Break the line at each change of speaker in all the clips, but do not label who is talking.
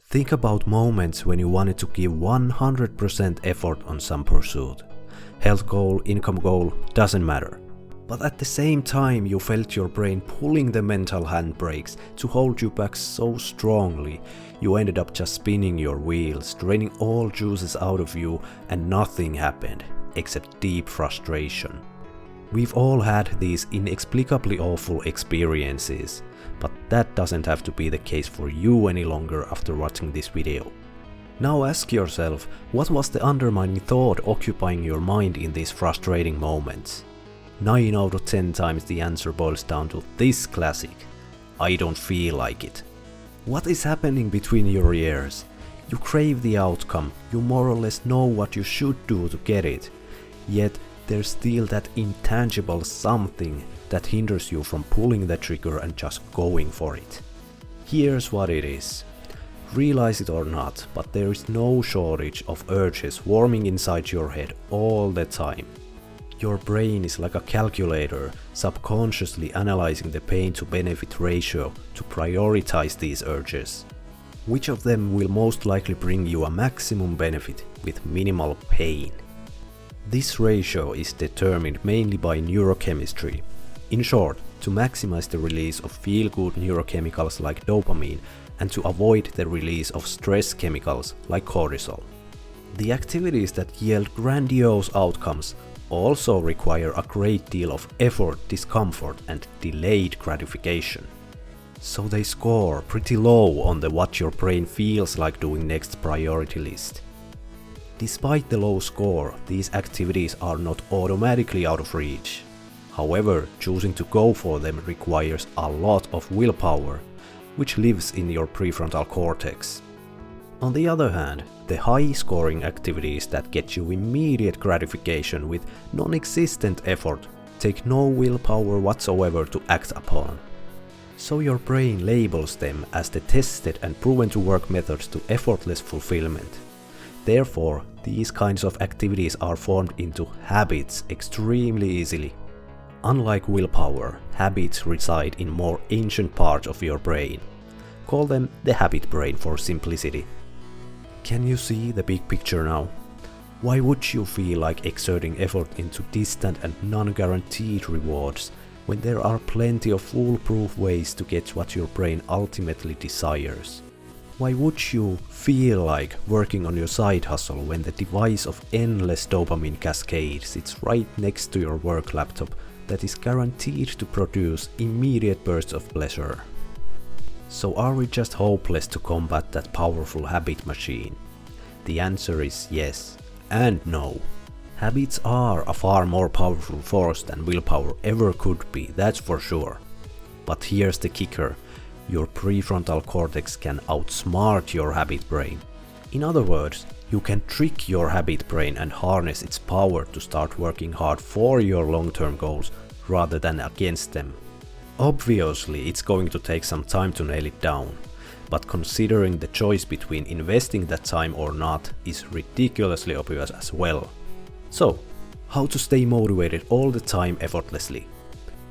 Think about moments when you wanted to give 100% effort on some pursuit. Health goal, income goal, doesn't matter. But at the same time you felt your brain pulling the mental handbrakes to hold you back so strongly, you ended up just spinning your wheels, draining all juices out of you, and nothing happened, except deep frustration. We've all had these inexplicably awful experiences, but that doesn't have to be the case for you any longer after watching this video. Now ask yourself, what was the undermining thought occupying your mind in these frustrating moments? 9 out of 10 times the answer boils down to this classic: I don't feel like it. What is happening between your ears? You crave the outcome, you more or less know what you should do to get it, yet there's still that intangible something that hinders you from pulling the trigger and just going for it. Here's what it is. Realize it or not, but there is no shortage of urges warming inside your head all the time. Your brain is like a calculator, subconsciously analyzing the pain to benefit ratio to prioritize these urges. Which of them will most likely bring you a maximum benefit with minimal pain? This ratio is determined mainly by neurochemistry. In short, to maximize the release of feel-good neurochemicals like dopamine and to avoid the release of stress chemicals like cortisol. The activities that yield grandiose outcomes also require a great deal of effort, discomfort, and delayed gratification. So they score pretty low on the what your brain feels like doing next priority list. Despite the low score, these activities are not automatically out of reach. However, choosing to go for them requires a lot of willpower, which lives in your prefrontal cortex. On the other hand, the high-scoring activities that get you immediate gratification with non-existent effort take no willpower whatsoever to act upon. So your brain labels them as the tested and proven to work methods to effortless fulfillment. Therefore, these kinds of activities are formed into habits extremely easily. Unlike willpower, habits reside in more ancient parts of your brain. Call them the habit brain for simplicity. Can you see the big picture now? Why would you feel like exerting effort into distant and non-guaranteed rewards when there are plenty of foolproof ways to get what your brain ultimately desires? Why would you feel like working on your side hustle when the device of endless dopamine cascade sits right next to your work laptop that is guaranteed to produce immediate bursts of pleasure? So are we just hopeless to combat that powerful habit machine? The answer is yes and no. Habits are a far more powerful force than willpower ever could be, that's for sure. But here's the kicker. Your prefrontal cortex can outsmart your habit brain. In other words, you can trick your habit brain and harness its power to start working hard for your long-term goals rather than against them. Obviously, it's going to take some time to nail it down, but considering the choice between investing that time or not is ridiculously obvious as well. So, how to stay motivated all the time effortlessly?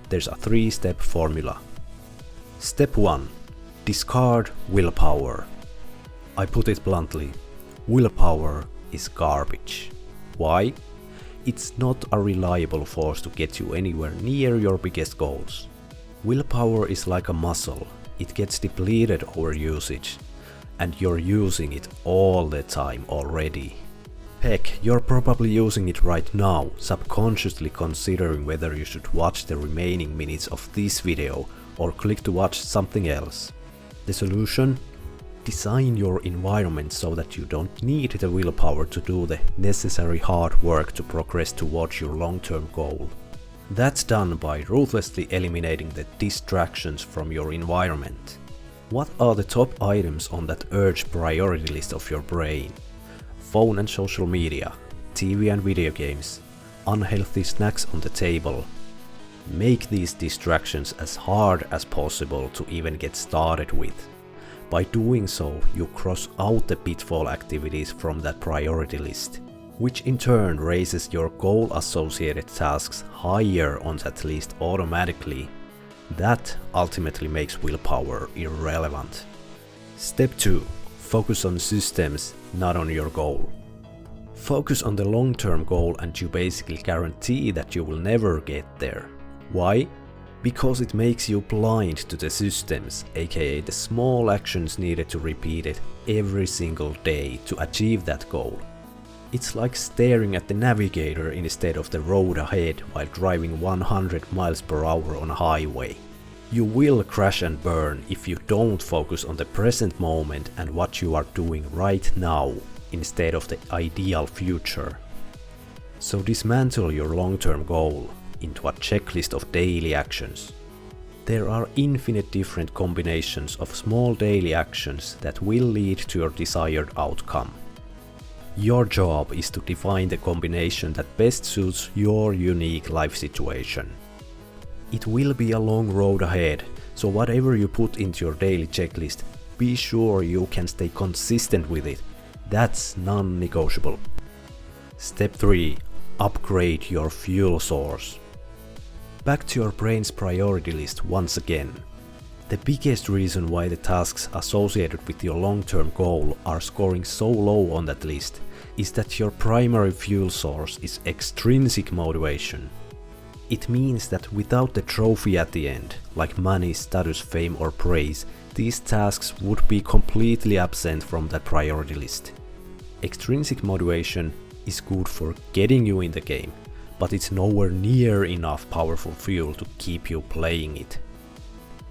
There's a 3-step formula. Step 1. Discard willpower. I put it bluntly, willpower is garbage. Why? It's not a reliable force to get you anywhere near your biggest goals. Willpower is like a muscle, it gets depleted over usage, and you're using it all the time already. Heck, you're probably using it right now, subconsciously considering whether you should watch the remaining minutes of this video or click to watch something else. The solution? Design your environment so that you don't need the willpower to do the necessary hard work to progress towards your long-term goal. That's done by ruthlessly eliminating the distractions from your environment. What are the top items on that urge priority list of your brain? Phone and social media, TV and video games, unhealthy snacks on the table. Make these distractions as hard as possible to even get started with. By doing so, you cross out the pitfall activities from that priority list, which in turn raises your goal-associated tasks higher on that list automatically. That ultimately makes willpower irrelevant. Step 2. Focus on systems, not on your goal. Focus on the long-term goal and you basically guarantee that you will never get there. Why? Because it makes you blind to the systems, aka the small actions needed to repeat it every single day to achieve that goal. It's like staring at the navigator instead of the road ahead while driving 100 miles per hour on a highway. You will crash and burn if you don't focus on the present moment and what you are doing right now instead of the ideal future. So dismantle your long-term goal into a checklist of daily actions. There are infinite different combinations of small daily actions that will lead to your desired outcome. Your job is to define the combination that best suits your unique life situation. It will be a long road ahead, so whatever you put into your daily checklist, be sure you can stay consistent with it. That's non-negotiable. Step 3. Upgrade your fuel source. Back to your brain's priority list once again. The biggest reason why the tasks associated with your long-term goal are scoring so low on that list is that your primary fuel source is extrinsic motivation. It means that without the trophy at the end, like money, status, fame or praise, these tasks would be completely absent from that priority list. Extrinsic motivation is good for getting you in the game, but it's nowhere near enough powerful fuel to keep you playing it.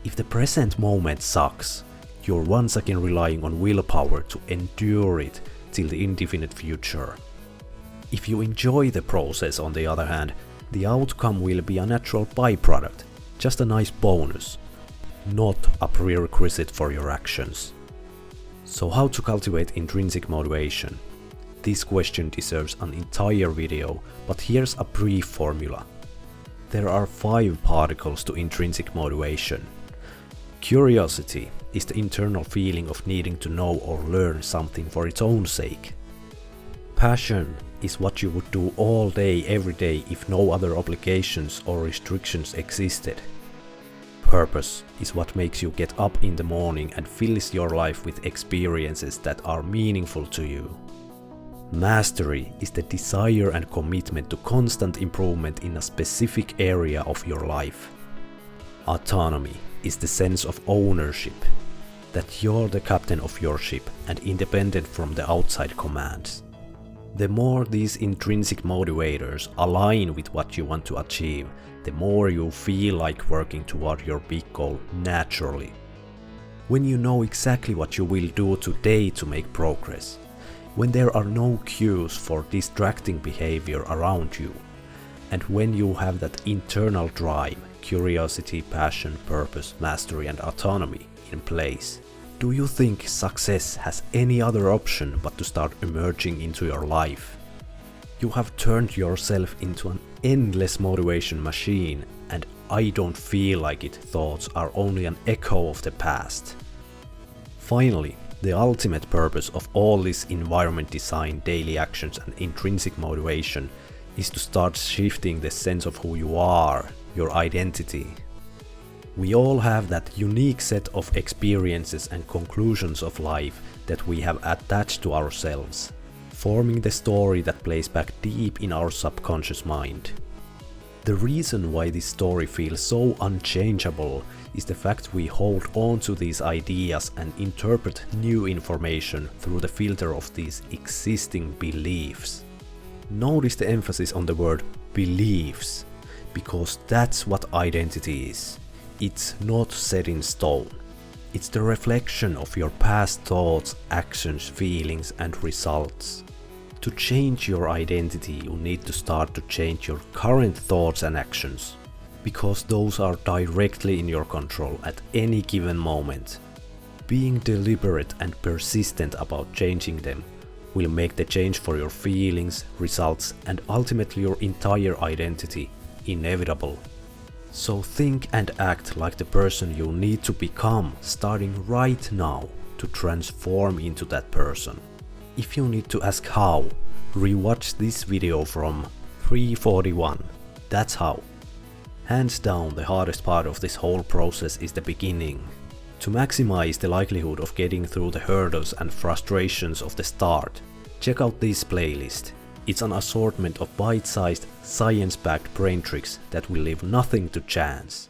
If the present moment sucks, you're once again relying on willpower to endure it till the indefinite future. If you enjoy the process, on the other hand, the outcome will be a natural byproduct, just a nice bonus, not a prerequisite for your actions. So how to cultivate intrinsic motivation? This question deserves an entire video, but here's a brief formula. There are 5 particles to intrinsic motivation. Curiosity is the internal feeling of needing to know or learn something for its own sake. Passion is what you would do all day every day if no other obligations or restrictions existed. Purpose is what makes you get up in the morning and fills your life with experiences that are meaningful to you. Mastery is the desire and commitment to constant improvement in a specific area of your life. Autonomy is the sense of ownership, that you're the captain of your ship and independent from the outside commands. The more these intrinsic motivators align with what you want to achieve, the more you feel like working toward your big goal naturally. When you know exactly what you will do today to make progress, when there are no cues for distracting behavior around you, and when you have that internal drive, curiosity, passion, purpose, mastery and autonomy in place, do you think success has any other option but to start emerging into your life? You have turned yourself into an endless motivation machine, and I don't feel like it thoughts are only an echo of the past. Finally, the ultimate purpose of all this environment design, daily actions and intrinsic motivation is to start shifting the sense of who you are, your identity. We all have that unique set of experiences and conclusions of life that we have attached to ourselves, forming the story that plays back deep in our subconscious mind. The reason why this story feels so unchangeable is the fact we hold on to these ideas and interpret new information through the filter of these existing beliefs. Notice the emphasis on the word beliefs, because that's what identity is. It's not set in stone. It's the reflection of your past thoughts, actions, feelings and results. To change your identity, you need to start to change your current thoughts and actions, because those are directly in your control at any given moment. Being deliberate and persistent about changing them will make the change for your feelings, results and ultimately your entire identity inevitable. So think and act like the person you need to become starting right now to transform into that person. If you need to ask how, rewatch this video from 341. That's how. Hands down, the hardest part of this whole process is the beginning. To maximize the likelihood of getting through the hurdles and frustrations of the start, check out this playlist. It's an assortment of bite-sized, science-backed brain tricks that will leave nothing to chance.